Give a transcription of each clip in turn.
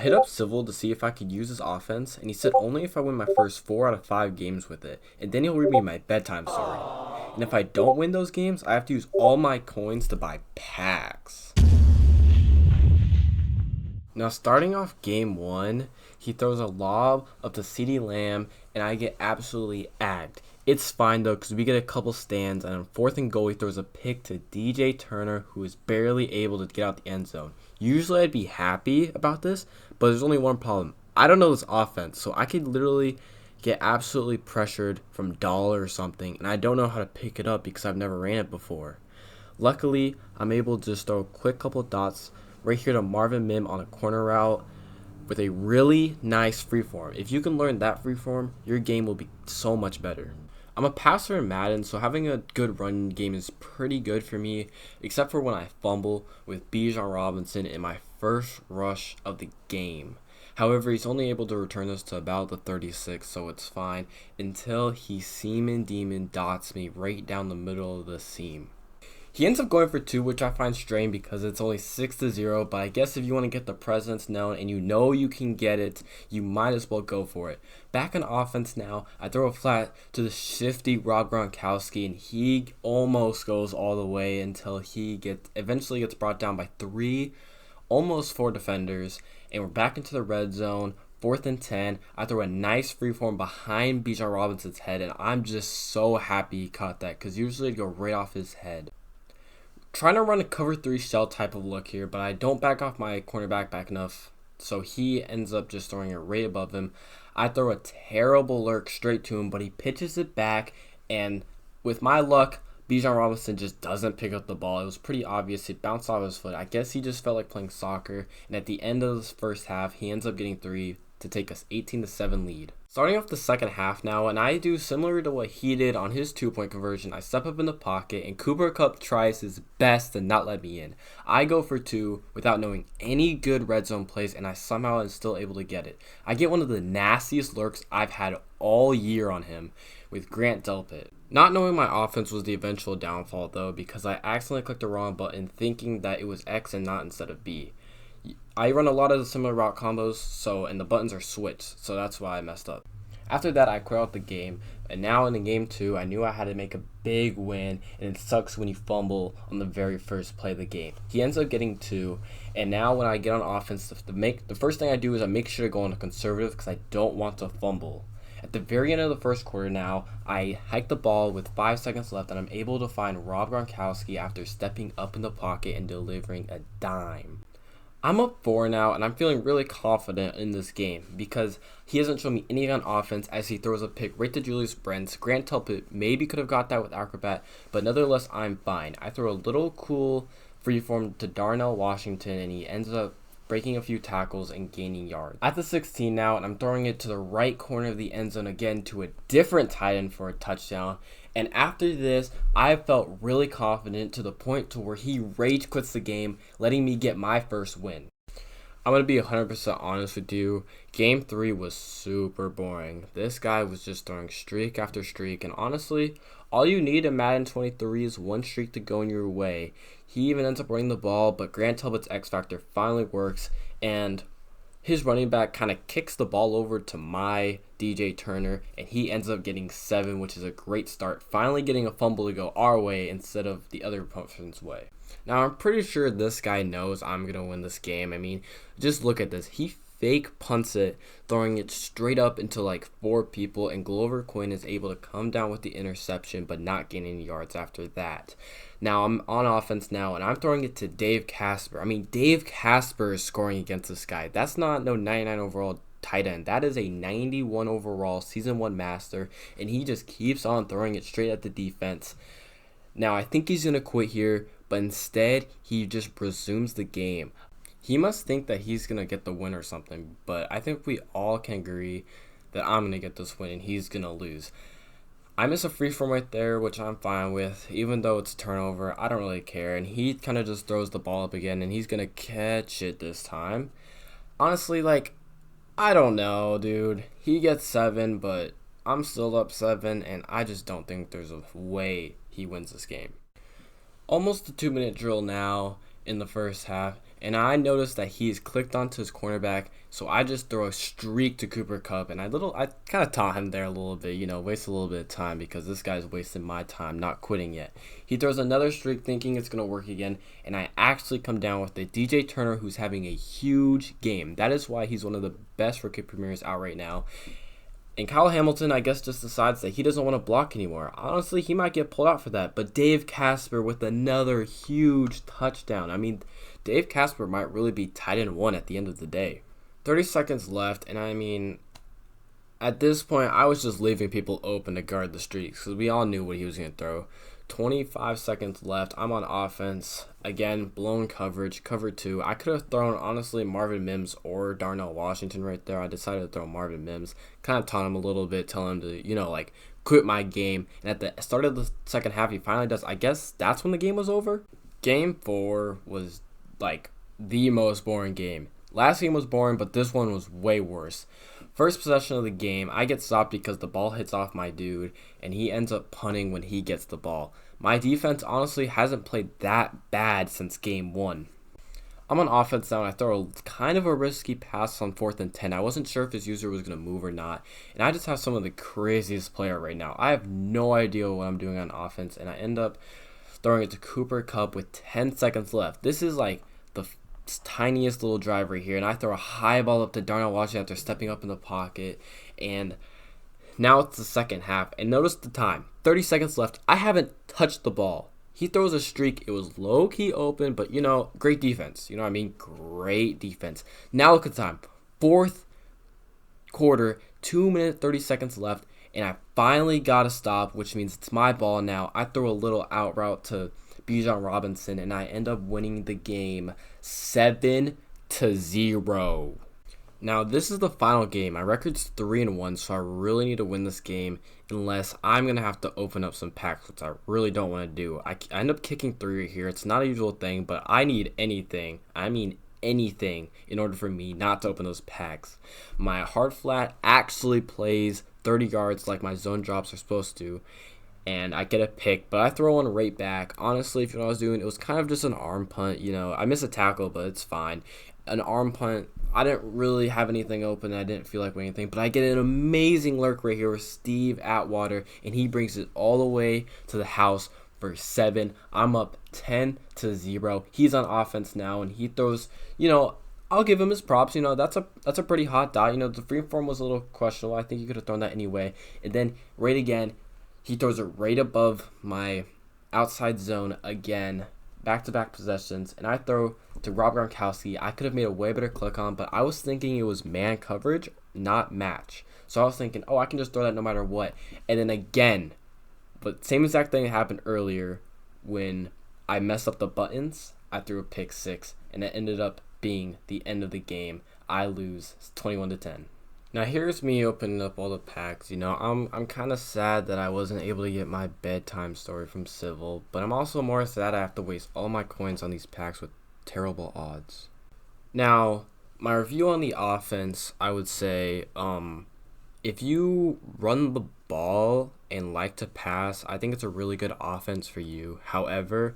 hit up Civil to see if I could use his offense, and he said only if I win my first 4 out of 5 games with it, and then he'll read me my bedtime story. And if I don't win those games, I have to use all my coins to buy packs. Now, starting off game 1, he throws a lob up to CeeDee Lamb, and I get absolutely agged. It's fine though, because we get a couple stands, and on 4th and goal, he throws a pick to DJ Turner, who is barely able to get out the end zone. Usually I'd be happy about this, but there's only one problem. I don't know this offense, so I could literally get absolutely pressured from dollar or something, and I don't know how to pick it up because I've never ran it before. Luckily, I'm able to just throw a quick couple dots right here to Marvin Mims on a corner route with a really nice freeform. If you can learn that freeform, your game will be so much better. I'm a passer in Madden, so having a good run game is pretty good for me, except for when I fumble with Bijan Robinson in my first rush of the game. However, he's only able to return this to about the 36, so it's fine, until he Seaman Demon dots me right down the middle of the seam. He ends up going for 2, which I find strange because it's only 6-0, but I guess if you want to get the presence known and you know you can get it, you might as well go for it. Back in offense now, I throw a flat to the shifty Rob Gronkowski, and he almost goes all the way until he eventually gets brought down by 3, almost 4 defenders, and we're back into the red zone. 4th and 10, I throw a nice freeform behind Bijan Robinson's head, and I'm just so happy he caught that because usually it'd go right off his head. Trying to run a cover 3 shell type of look here, but I don't back off my cornerback back enough, so he ends up just throwing it right above him. I throw a terrible lurk straight to him, but he pitches it back, and with my luck, Bijan Robinson just doesn't pick up the ball. It was pretty obvious. It bounced off his foot. I guess he just felt like playing soccer, and at the end of the first half, he ends up getting 3 to take us 18-7 lead. Starting off the second half now, and I do similar to what he did on his 2-point conversion. I step up in the pocket, and Cooper Kupp tries his best to not let me in. I go for 2 without knowing any good red zone plays, and I somehow am still able to get it. I get one of the nastiest lurks I've had all year on him with Grant Delpit. Not knowing my offense was the eventual downfall though, because I accidentally clicked the wrong button thinking that it was X and not instead of B. I run a lot of the similar route combos, and the buttons are switched, so that's why I messed up. After that, I quit out the game, and now in the game 2, I knew I had to make a big win, and it sucks when you fumble on the very first play of the game. He ends up getting 2, and now when I get on offense, the first thing I do is I make sure to go on a conservative because I don't want to fumble. At the very end of the first quarter now, I hike the ball with 5 seconds left, and I'm able to find Rob Gronkowski after stepping up in the pocket and delivering a dime. I'm up 4 now, and I'm feeling really confident in this game because he hasn't shown me any on offense as he throws a pick right to Julius Brents. Grant Delpit maybe could have got that with Acrobat, but nonetheless, I'm fine. I throw a little cool freeform to Darnell Washington, and he ends up breaking a few tackles and gaining yards. At the 16 now, and I'm throwing it to the right corner of the end zone again to a different tight end for a touchdown. And after this, I felt really confident to the point to where he rage quits the game, letting me get my first win. I'm going to be 100% honest with you. Game 3 was super boring. This guy was just throwing streak after streak, and honestly, all you need in Madden 23 is one streak to go in your way. He even ends up running the ball, but Grant Delpit's X Factor finally works, and his running back kind of kicks the ball over to my DJ Turner, and he ends up getting 7, which is a great start. Finally getting a fumble to go our way instead of the other person's way. Now, I'm pretty sure this guy knows I'm going to win this game. I mean, just look at this. He fake punts it, throwing it straight up into like 4 people, and Glover Quinn is able to come down with the interception but not gain any yards after that. Now, I'm on offense now, and I'm throwing it to Dave Casper. I mean, Dave Casper is scoring against this guy. That's not no 99 overall tight end. That is a 91 overall Season 1 master, and he just keeps on throwing it straight at the defense. Now, I think he's going to quit here, but instead, he just resumes the game. He must think that he's going to get the win or something, but I think we all can agree that I'm going to get this win and he's going to lose. I miss a free form right there, which I'm fine with. Even though it's turnover, I don't really care. And he kind of just throws the ball up again, and he's going to catch it this time. Honestly, I don't know, dude. He gets 7, but I'm still up 7, and I just don't think there's a way he wins this game. Almost a 2-minute drill now in the first half, And I noticed that he's clicked onto his cornerback, so I just throw a streak to Cooper Kupp, and I kind of taunt him there a little bit, waste a little bit of time because this guy's wasting my time, not quitting yet. He throws another streak thinking it's going to work again, and I actually come down with the DJ Turner, who's having a huge game. That is why he's one of the best rookie premiers out right now. And Kyle Hamilton, I guess, just decides that he doesn't want to block anymore. Honestly, he might get pulled out for that. But Dave Casper with another huge touchdown. I mean, Dave Casper might really be tight end one at the end of the day. 30 seconds left, and I mean, at this point, I was just leaving people open to guard the streaks because we all knew what he was going to throw. 25 seconds left. I'm on offense. Again, blown coverage, cover two. I could have thrown, honestly, Marvin Mims or Darnell Washington right there. I decided to throw Marvin Mims. Kind of taunt him a little bit, tell him to, quit my game. And at the start of the second half, he finally does. I guess that's when the game was over. Game 4 was, the most boring game. Last game was boring, but this one was way worse. First possession of the game, I get stopped because the ball hits off my dude, and he ends up punting when he gets the ball. My defense honestly hasn't played that bad since game 1. I'm on offense now, and I throw kind of a risky pass on 4th and 10. I wasn't sure if this user was going to move or not, and I just have some of the craziest player right now. I have no idea what I'm doing on offense, and I end up throwing it to Cooper Kupp with 10 seconds left. This is the tiniest little drive right here, and I throw a high ball up to Darnell Washington after stepping up in the pocket, and now it's the second half, and notice the time, 30 seconds left. I haven't touched the ball. He throws a streak. It was low-key open, but, great defense. You know what I mean? Great defense. Now look at the time, 4th quarter, 2 minutes, 30 seconds left, and I finally got a stop, which means it's my ball now. I throw a little out route to Bijan Robinson, and I end up winning the game 7-0. Now, this is the final game. My record's 3-1, so I really need to win this game unless I'm going to have to open up some packs, which I really don't want to do. I end up kicking 3 right here. It's not a usual thing, but I need anything. I mean anything in order for me not to open those packs. My hard flat actually plays 30 yards like my zone drops are supposed to, and I get a pick, but I throw one right back. Honestly, if you know what I was doing, it was kind of just an arm punt. I missed a tackle, but it's fine. An arm punt. I didn't really have anything open. I didn't feel like anything, but I get an amazing lurk right here with Steve Atwater, and he brings it all the way to the house for 7. I'm up 10-0. He's on offense now, and he throws, I'll give him his props. That's a pretty hot dot. The free form was a little questionable. I think he could have thrown that anyway. And then right again, he throws it right above my outside zone again, back-to-back possessions, and I throw to Rob Gronkowski. I could have made a way better click on, but I was thinking it was man coverage, not match. So I was thinking, I can just throw that no matter what. And then again, but same exact thing happened earlier when I messed up the buttons. I threw a pick 6, and it ended up being the end of the game. I lose 21-10. Now here's me opening up all the packs. I'm kind of sad that I wasn't able to get my bedtime story from Civil, but I'm also more sad I have to waste all my coins on these packs with terrible odds. Now, my review on the offense, I would say, if you run the ball and like to pass, I think it's a really good offense for you. However,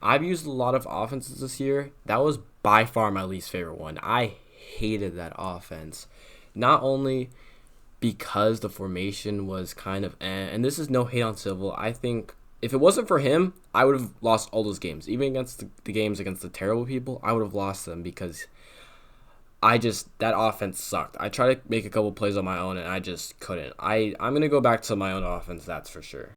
I've used a lot of offenses this year. That was by far my least favorite one. I hated that offense. Not only because the formation was kind of and this is no hate on Civil. I think if it wasn't for him, I would have lost all those games. Even against the games against the terrible people, I would have lost them because that offense sucked. I tried to make a couple plays on my own, and I just couldn't. I'm going to go back to my own offense, that's for sure.